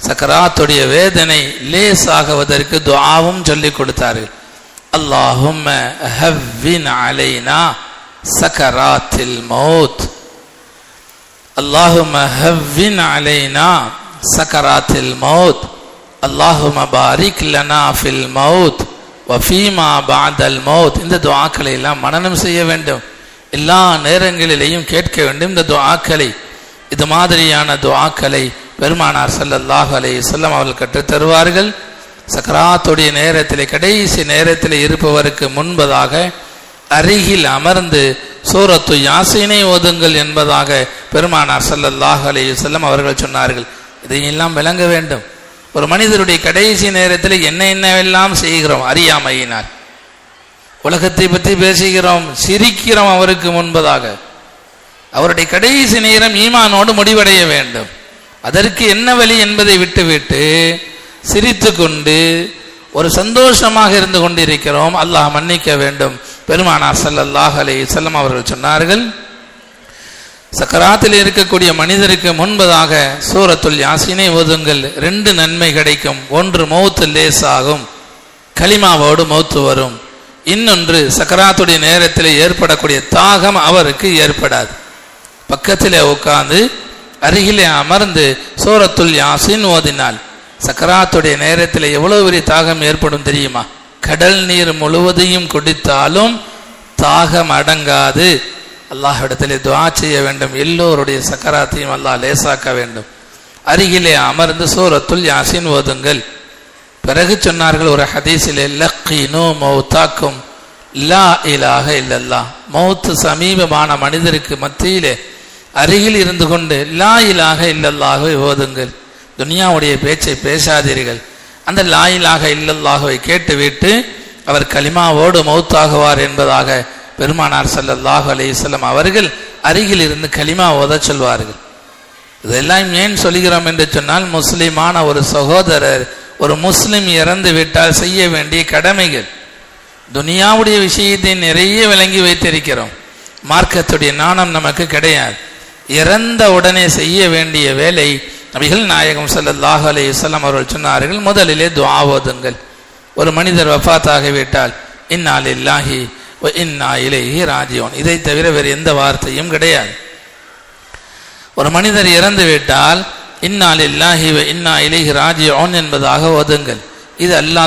சக்கராத்துடைய வேதனை லேசாகுவதற்கு துஆவும் சொல்லிக் கொடுத்தார்கள். அல்லாஹும்ம ஹவ்வின் அலைனா சக்கராத்தில் மௌத், அல்லாஹும்ம ஹவ்வின் அலைனா சக்கராத்தில் மௌத், அல்லாஹும்ம பாரிக் லனா ஃபில் மௌத் வஃபீமா பஅதல் மௌத். இந்த துஆக்களை எல்லாம் மனனம் செய்ய வேண்டும், எல்லா நேரங்களிலேயும் கேட்க வேண்டும். இந்த துஆக்களை, இது மாதிரியான துஆக்களை பெருமானார் ஸல்லல்லாஹு அலைஹி வஸல்லம் அவர்கள் கற்றுத் தருவார்கள். சக்கராத்துடைய நேரத்திலே, கடைசி நேரத்தில் இருப்பவருக்கு முன்பதாக அருகில் அமர்ந்து சூரத்து யாசீனை ஓதுங்கள் என்பதாக பெருமானார் ஸல்லல்லாஹு அலைஹி வஸல்லம் அவர்கள் சொன்னார்கள். இதையெல்லாம் விளங்க வேண்டும். ஒரு மனிதருடைய கடைசி நேரத்தில் என்னவெல்லாம் செய்கிறோம் அறியாமையினால், உலகத்தை பற்றி பேசுகிறோம், சிரிக்கிறோம். அவருக்கு முன்பதாக அவருடைய கடைசி நேரம் ஈமானோடு முடிவடைய வேண்டும். அதற்கு என்ன வழி என்பதை விட்டுவிட்டு சிரித்து கொண்டு ஒரு சந்தோஷமாக இருந்து கொண்டிருக்கிறோம். அல்லாஹ் மன்னிக்க வேண்டும். பெருமானார் ஸல்லல்லாஹு அலைஹி வஸல்லம் அவர்கள் சொன்னார்கள், சக்கராத்தில் இருக்கக்கூடிய மனிதருக்கு முன்பதாக சூரத்துல் யாசீனை ஓதுங்கள், 2 நன்மை கிடைக்கும். ஒன்று மௌத்து லேசாகும், கலிமாவோடு மௌத்து வரும். இன்னொன்று சக்கராத்துடைய நேரத்தில் ஏற்படக்கூடிய தாகம் அவருக்கு ஏற்படாது. பக்கத்திலே உட்கார்ந்து அருகிலே அமர்ந்து சூரத்துல் யாசீன் ஓதினால் சக்கராத்துடைய நேரத்தில் எவ்வளவு பெரிய தாகம் ஏற்படும் தெரியுமா? கடல் நீர் முழுவதையும் குடித்தாலும் தாகம் அடங்காது. அல்லாஹ்விடத்திலே துஆ செய்ய வேண்டும், எல்லோருடைய சக்கராத்தையும் அல்லாஹ் லேசாக்க வேண்டும். அருகிலே அமர்ந்து சூரத்துல் யாசீன் ஓதுங்கள். பிறகு சொன்னார்கள் ஒரு ஹதீஸிலே, லக்கீனு மௌத்தாக்கும் லா இலாஹ இல்லல்லாஹ். மௌத்து சமீபமான மனிதருக்கு மத்தியிலே அருகில் இருந்து கொண்டு லா இலாஹ இல்லல்லாஹை ஓதுங்கள். துனியாவுடைய பேச்சை பேசாதீர்கள். அந்த லா இலாஹ இல்லல்லாஹை கேட்டுவிட்டு அவர் கலிமாவோடு மௌத்தாகுவார் என்பதாக பெருமானார் ஸல்லல்லாஹு அலைஹி வஸல்லம் அவர்கள் அருகில் இருந்து கலிமா ஓத சொல்வார்கள். இதெல்லாம் ஏன் சொல்கிறோம் என்று சொன்னால், முஸ்லிமான ஒரு சகோதரர், ஒரு முஸ்லிம் இறந்து விட்டால் செய்ய வேண்டிய கடமைகள். துனியாவுடைய விஷயத்தை நிறைய விளங்கி வைத்திருக்கிறோம், மார்க்கத்துடைய நாணம் நமக்கு கிடையாது. இறந்த உடனே செய்ய வேண்டிய வேலை, நபிகள் நாயகம் ஸல்லல்லாஹு அலைஹி வஸல்லம் அவர்கள் சொன்னார்கள், முதலிலே துஆ ஓதுங்கள். ஒரு மனிதர் வஃபாத்தாகிவிட்டால் இன்னா லில்லாஹி வ இன்னா இலைஹி ராஜிஊன், இதை தவிர வேறு எந்த வார்த்தையும் கிடையாது. ஒரு மனிதர் இறந்து விட்டால் இன்னா லில்லாஹி வ இன்னா இலைஹி ராஜிஊன் என்பதாக ஓதுங்கள். இது அல்லாஹ்